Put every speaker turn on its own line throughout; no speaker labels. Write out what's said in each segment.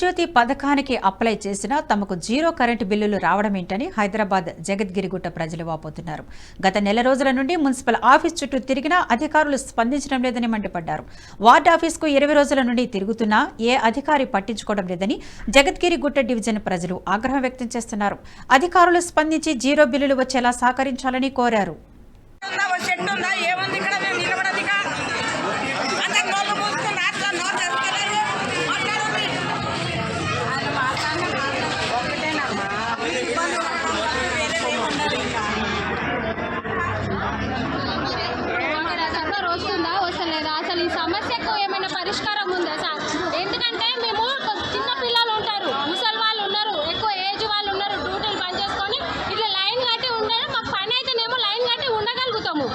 గృహజ్యోతి పథకానికి అప్లై చేసినా తమకు జీరో కరెంటు బిల్లులు రావడమేంటని హైదరాబాద్ జగద్గిరిగుట్ట ప్రజలు వాపోతున్నారు. గత నెల రోజుల నుండి మున్సిపల్ ఆఫీస్ చుట్టూ తిరిగినా అధికారులు స్పందించడం లేదని మండిపడ్డారు. వార్డు ఆఫీస్కు 20 రోజుల నుండి తిరుగుతున్నా ఏ అధికారి పట్టించుకోవడం లేదని జగద్గిరిగుట్ట డివిజన్ ప్రజలు ఆగ్రహం వ్యక్తం చేస్తున్నారు. అధికారులు స్పందించి జీరో బిల్లులు వచ్చేలా సహకరించాలని కోరారు.
అసలు ఈ సమస్యకు ఏమైనా పరిష్కారం ఉందా సార్? ఎందుకంటే మేము చిన్న పిల్లలు ఉంటారు, ముసలి వాళ్ళు ఉన్నారు, ఎక్కువ ఏజ్ వాళ్ళు ఉన్నారు, డ్యూటీలు బంద్ చేసుకొని ఇట్లా లైన్ కట్టి ఉండడం మాకు పని అయితేనేమో లైన్ కట్టి ఉండగలుగుతాము.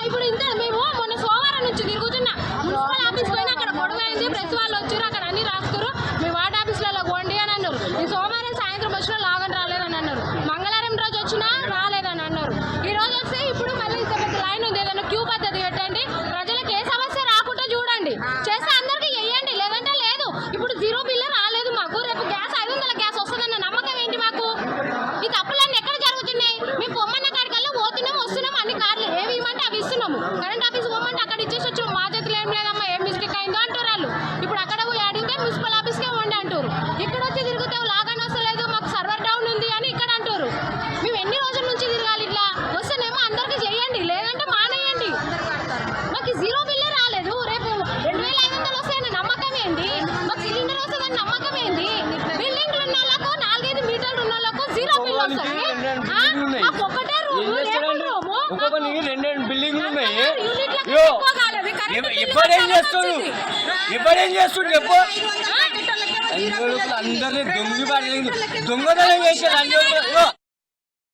ఇప్పుడు ఇంత మేము మొన్న సోమవారం నుంచి తిరుగుతున్నా మున్సిపల్ ఆఫీస్ పోయినా అక్కడ గొడవ అయింది, ప్రెస్ వాళ్ళు వచ్చారు, అక్కడ అన్ని రాసుకురు, మీ వార్డు ఆఫీస్లలో పోండి అని అన్నారు. ఈ సోమవారం సాయంత్రం వచ్చినా లాగని రాలేదని అన్నారు, మంగళవారం రోజు వచ్చినా రాలేదని అన్నారు. ఈ రోజు వస్తే ఇప్పుడు మళ్ళీ ఇంత పెద్ద లైన్ ఉంది, ఏదైనా క్యూ పద్ధతి పెట్టండి, ప్రజలకు ఏ సమస్య రాకుండా చూడండి, చేస్తే అందరికీ వేయండి, లేదంటే లేదు. ఇప్పుడు జీరో బిల్లు రాలేదు మాకు, రేపు గ్యాస్ 500 గ్యాస్ వస్తుందన్న నమ్మకం ఏంటి మాకు? ఈ తప్పులన్నీ ఎక్కడ జరుగుతున్నాయి? మేము పొమ్మన్న కాడికల్లా పోతున్నాం వస్తున్నాం, అన్ని కార్లు ఏవి ఇవ్వమంటే అవి ఇస్తున్నాము. కరెంట్ ఆఫీస్ పోమంటే అక్కడ ఇచ్చేసి వచ్చాము, మా చేతులు ఏం లేదమ్మా, ఏం మిస్టేక్ అయిందో అంటారు వాళ్ళు. ఇప్పుడు అక్కడ పోయి అడిగితే మున్సిపల్ ఆఫీస్కే పోండి అంటారు, ఇక్కడ వచ్చి తిరిగితే లాగానే వస్తలేదు, మాకు సర్వర్ డౌన్ ఉంది అని ఇక్కడ అంటారు. మేము ఎన్ని రోజుల నుంచి తిరగాలి? ఇట్లా వస్తేనేమో అందరికీ చేయండి, లేదంటే మానేయండి. మాకు జీరో బిల్లు రాలేదు, రేపు 2500 వస్తాయని నమ్మకం ఏంటి? మాకు సిలిండర్ వస్తుందని నమ్మకం ఏంటి? బిల్డింగ్లు ఉన్న వాళ్ళకు 4-5 మీటర్లు ఉన్న వాళ్ళకు జీరో బిల్లు వస్తుంది. మాకు ఒకటే రూము,
రెండు బిల్డింగ్లు ఉన్నాయి.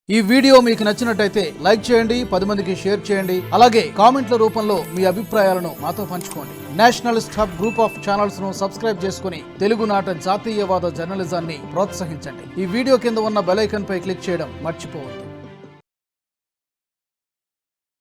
ఈ వీడియో మీకు నచ్చినట్టయితే లైక్ చేయండి, 10 మందికి షేర్ చేయండి. అలాగే కామెంట్ల రూపంలో మీ అభిప్రాయాలను మాతో పంచుకోండి. Nationalist hub group of channels ను సబ్స్క్రైబ్ చేసుకుని తెలుగునాట జాతీయవాద జర్నలిజాన్ని ప్రోత్సహించండి. ఈ వీడియో కింద ఉన్న బెల్ ఐకాన్ పై క్లిక్ చేయడం మర్చిపోవద్దు.